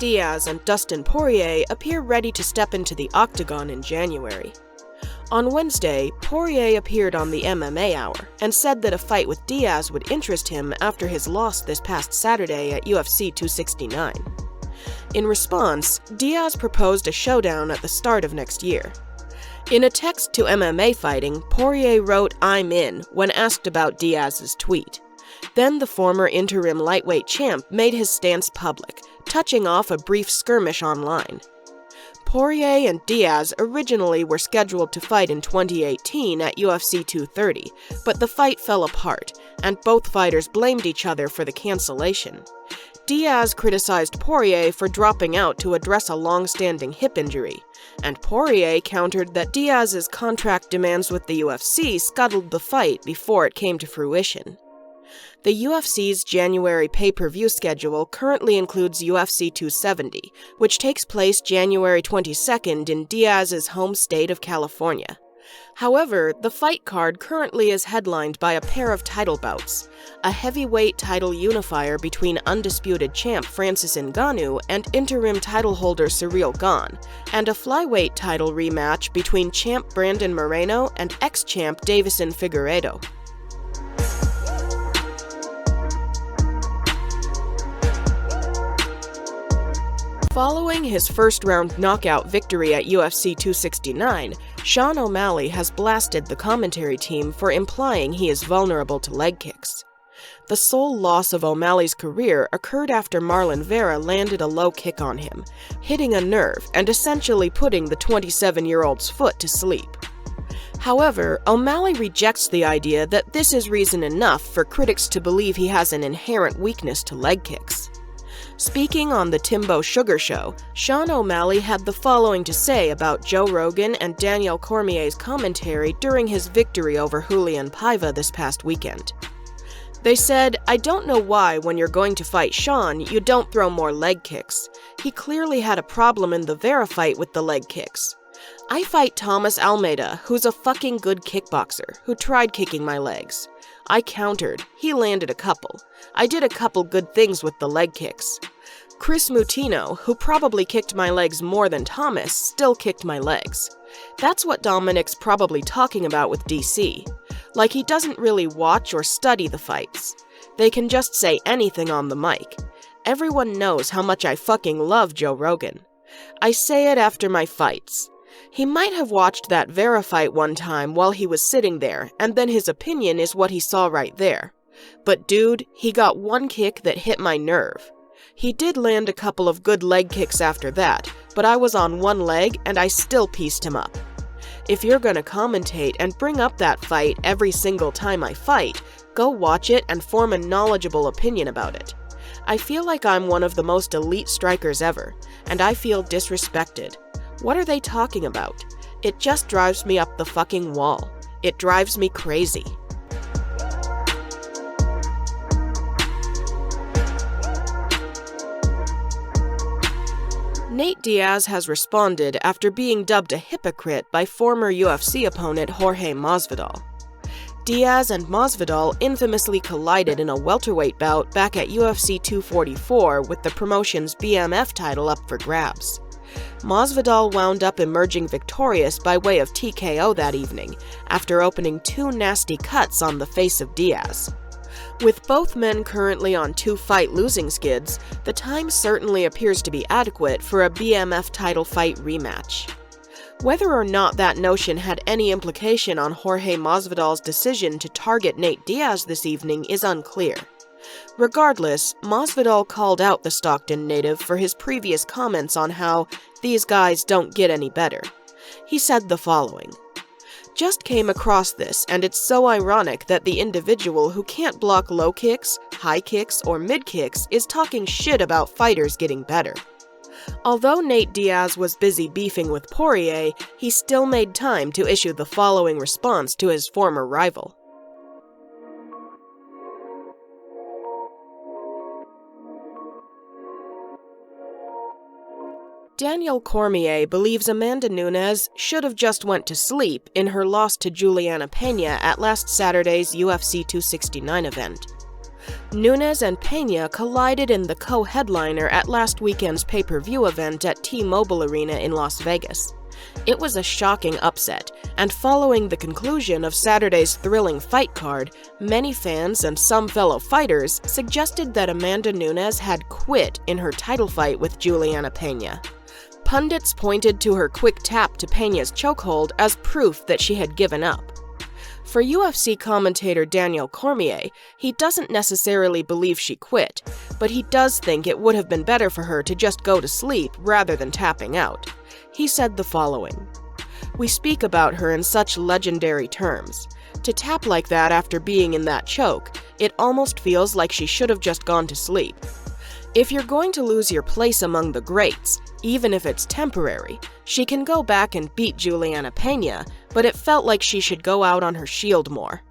Diaz and Dustin Poirier appear ready to step into the octagon in January. On Wednesday, Poirier appeared on the MMA Hour and said that a fight with Diaz would interest him after his loss this past Saturday at UFC 269. In response, Diaz proposed a showdown at the start of next year. In a text to MMA Fighting, Poirier wrote, "I'm in," when asked about Diaz's tweet. Then the former interim lightweight champ made his stance public, touching off a brief skirmish online. Poirier and Diaz originally were scheduled to fight in 2018 at UFC 230, but the fight fell apart, and both fighters blamed each other for the cancellation. Diaz criticized Poirier for dropping out to address a long-standing hip injury, and Poirier countered that Diaz's contract demands with the UFC scuttled the fight before it came to fruition. The UFC's January pay-per-view schedule currently includes UFC 270, which takes place January 22nd in Diaz's home state of California. However, the fight card currently is headlined by a pair of title bouts, a heavyweight title unifier between undisputed champ Francis Ngannou and interim title holder Ciryl Gane, and a flyweight title rematch between champ Brandon Moreno and ex-champ Davison Figueiredo. Following his first-round knockout victory at UFC 269, Sean O'Malley has blasted the commentary team for implying he is vulnerable to leg kicks. The sole loss of O'Malley's career occurred after Marlon Vera landed a low kick on him, hitting a nerve and essentially putting the 27-year-old's foot to sleep. However, O'Malley rejects the idea that this is reason enough for critics to believe he has an inherent weakness to leg kicks. Speaking on the Timbo Sugar Show, Sean O'Malley had the following to say about Joe Rogan and Daniel Cormier's commentary during his victory over Julianna Pena this past weekend. They said, "I don't know why when you're going to fight Sean, you don't throw more leg kicks. He clearly had a problem in the Vera fight with the leg kicks. I fight Thomas Almeida, who's a fucking good kickboxer, who tried kicking my legs. I countered. He landed a couple. I did a couple good things with the leg kicks. Chris Mutino, who probably kicked my legs more than Thomas, still kicked my legs. That's what Dominic's probably talking about with DC. Like he doesn't really watch or study the fights. They can just say anything on the mic. Everyone knows how much I fucking love Joe Rogan. I say it after my fights. He might have watched that Vera fight one time while he was sitting there, and then his opinion is what he saw right there. But dude, he got one kick that hit my nerve. He did land a couple of good leg kicks after that, but I was on one leg and I still pieced him up. If you're gonna commentate and bring up that fight every single time I fight, go watch it and form a knowledgeable opinion about it. I feel like I'm one of the most elite strikers ever, and I feel disrespected. What are they talking about? It just drives me up the fucking wall. It drives me crazy." Nate Diaz has responded after being dubbed a hypocrite by former UFC opponent Jorge Masvidal. Diaz and Masvidal infamously collided in a welterweight bout back at UFC 244 with the promotion's BMF title up for grabs. Masvidal wound up emerging victorious by way of TKO that evening, after opening two nasty cuts on the face of Diaz. With both men currently on 2-fight losing skids, the time certainly appears to be adequate for a BMF title fight rematch. Whether or not that notion had any implication on Jorge Masvidal's decision to target Nate Diaz this evening is unclear. Regardless, Masvidal called out the Stockton native for his previous comments on how these guys don't get any better. He said the following: "Just came across this, and it's so ironic that the individual who can't block low kicks, high kicks, or mid kicks is talking shit about fighters getting better." Although Nate Diaz was busy beefing with Poirier, he still made time to issue the following response to his former rival. Daniel Cormier believes Amanda Nunes should have just went to sleep in her loss to Julianna Pena at last Saturday's UFC 269 event. Nunes and Pena collided in the co-headliner at last weekend's pay-per-view event at T-Mobile Arena in Las Vegas. It was a shocking upset, and following the conclusion of Saturday's thrilling fight card, many fans and some fellow fighters suggested that Amanda Nunes had quit in her title fight with Julianna Pena. Pundits pointed to her quick tap to Pena's chokehold as proof that she had given up. For UFC commentator Daniel Cormier, he doesn't necessarily believe she quit, but he does think it would have been better for her to just go to sleep rather than tapping out. He said the following: "We speak about her in such legendary terms. To tap like that after being in that choke, it almost feels like she should have just gone to sleep. If you're going to lose your place among the greats, even if it's temporary, she can go back and beat Julianna Pena, but it felt like she should go out on her shield more."